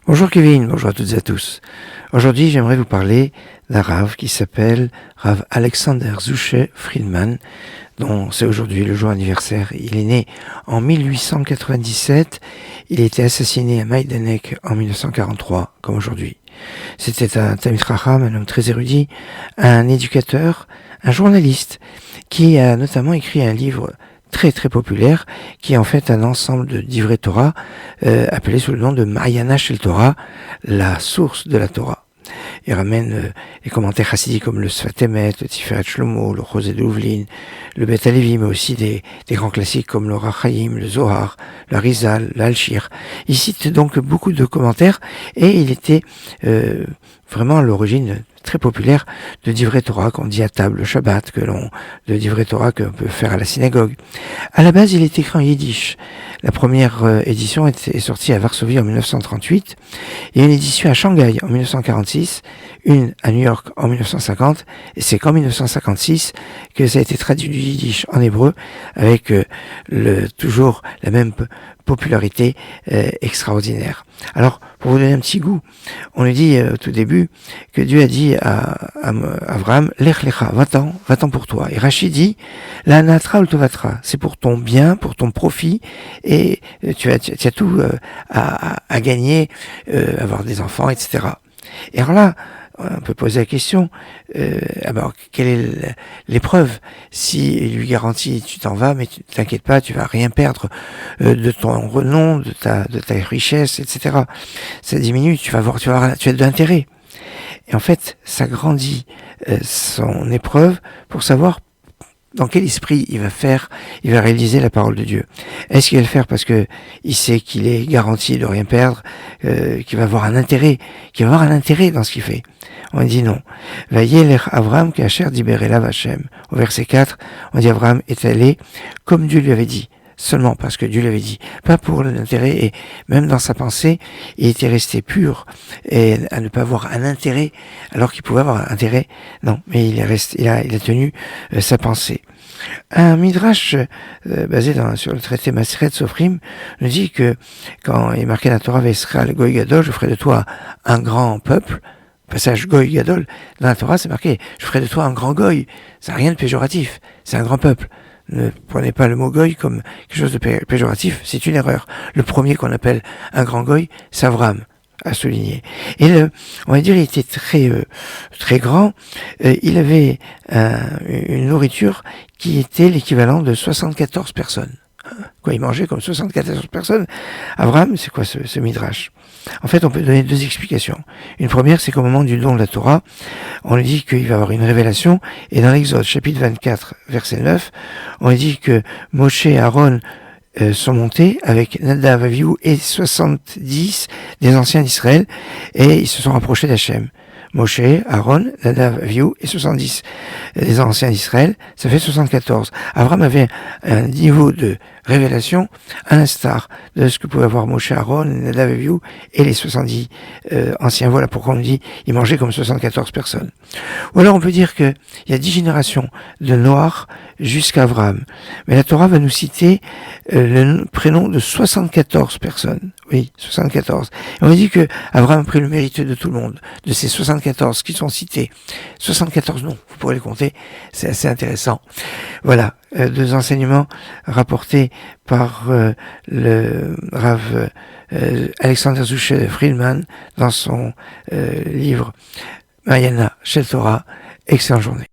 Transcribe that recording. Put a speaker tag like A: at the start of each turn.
A: Bonjour Kevin, bonjour à toutes et à tous. Aujourd'hui, j'aimerais vous parler d'un Rav qui s'appelle Rav Alexander Zouche Friedman, dont c'est aujourd'hui le jour anniversaire. Il est né en 1897, il a été assassiné à Majdanek en 1943, comme aujourd'hui. C'était un Talmid Chacham, un homme très érudit, un éducateur, un journaliste, qui a notamment écrit un livre très très populaire, qui est en fait un ensemble d'ivrei Torah, appelé sous le nom de Ma'ayana Shel Torah, la source de la Torah. Il ramène les commentaires chassidiques comme le Sfat Emet, le Tiferet Shlomo, le Chosé de Louvlin, le Bet Halevi, mais aussi des grands classiques comme le Orach Chaim, le Zohar, le Arizal, l'Al-Shir. Il cite donc beaucoup de commentaires et il était vraiment à l'origine très populaire de divrei Torah qu'on dit à table le Shabbat, de divrei Torah qu'on peut faire à la synagogue. À la base, il est écrit en yiddish. La première édition est sortie à Varsovie en 1938. Il y a une édition à Shanghai en 1946, une à New York en 1950, et c'est qu'en 1956 que ça a été traduit du yiddish en hébreu avec toujours la même popularité extraordinaire. Alors, pour vous donner un petit goût, on lui dit au tout début que Dieu a dit à Abraham, Lech lecha, va-t'en pour toi. Et Rachid dit, la natra ultovatra, c'est pour ton bien, pour ton profit, et tu as tout à gagner, avoir des enfants, etc. Et alors là, on peut poser la question, alors quelle est l'épreuve? Si il lui garantit tu t'en vas, mais t'inquiète pas, tu vas rien perdre de ton renom, de ta richesse, etc. Ça diminue, tu as de l'intérêt. Et en fait, ça grandit son épreuve pour savoir dans quel esprit il va réaliser la parole de Dieu. Est-ce qu'il va le faire parce que il sait qu'il est garanti de rien perdre, qu'il va avoir un intérêt, dans ce qu'il fait? On dit non. Vayelech Avram kasher diber elav Hashem. Au verset 4, on dit Avram est allé comme Dieu lui avait dit. Seulement parce que Dieu l'avait dit, pas pour l'intérêt, et même dans sa pensée, il était resté pur, et à ne pas avoir un intérêt, alors qu'il pouvait avoir un intérêt, non, mais il a tenu sa pensée. Un midrash basé sur le traité Maseret Sofrim nous dit que quand il est marqué dans la Torah Vesral Goy Gadol, je ferai de toi un grand peuple. Passage Goy Gadol dans la Torah, c'est marqué, je ferai de toi un grand Goy. Ça n'a rien de péjoratif, c'est un grand peuple. Ne prenez pas le mot goy comme quelque chose de péjoratif, c'est une erreur. Le premier qu'on appelle un grand goy, c'est Avram, à souligner. Et on va dire, il était très grand. Il avait une nourriture qui était l'équivalent de 74 personnes. Quoi, il mangeait comme 74 personnes. Avram, c'est quoi ce midrash? En fait, on peut donner deux explications. Une première, c'est qu'au moment du don de la Torah, on lui dit qu'il va avoir une révélation, et dans l'Exode, chapitre 24, verset 9, on lui dit que Moshe et Aaron sont montés avec Nadav, Avihu et 70 des anciens d'Israël, et ils se sont rapprochés d'Hachem. Moshe, Aaron, Nadav, Avihu et 70 des anciens d'Israël, ça fait 74. Abraham avait un niveau de révélation à l'instar de ce que pouvaient avoir Moshe, Aaron, Nadav, Avihu et les 70 anciens. Voilà pourquoi on dit il mangeait comme 74 personnes. Ou alors on peut dire qu'il y a 10 générations de Noach jusqu'à Abraham. Mais la Torah va nous citer le prénom de 74 personnes. Oui, 74. Et on dit que Abraham a pris le mérite de tout le monde, de ces 74 qui sont cités. 74 noms, vous pourrez les compter, c'est assez intéressant. Voilà, deux enseignements rapportés par le Rav Alexander Zouche Friedman dans son livre Ma'ayana Shel Torah. Excellente journée.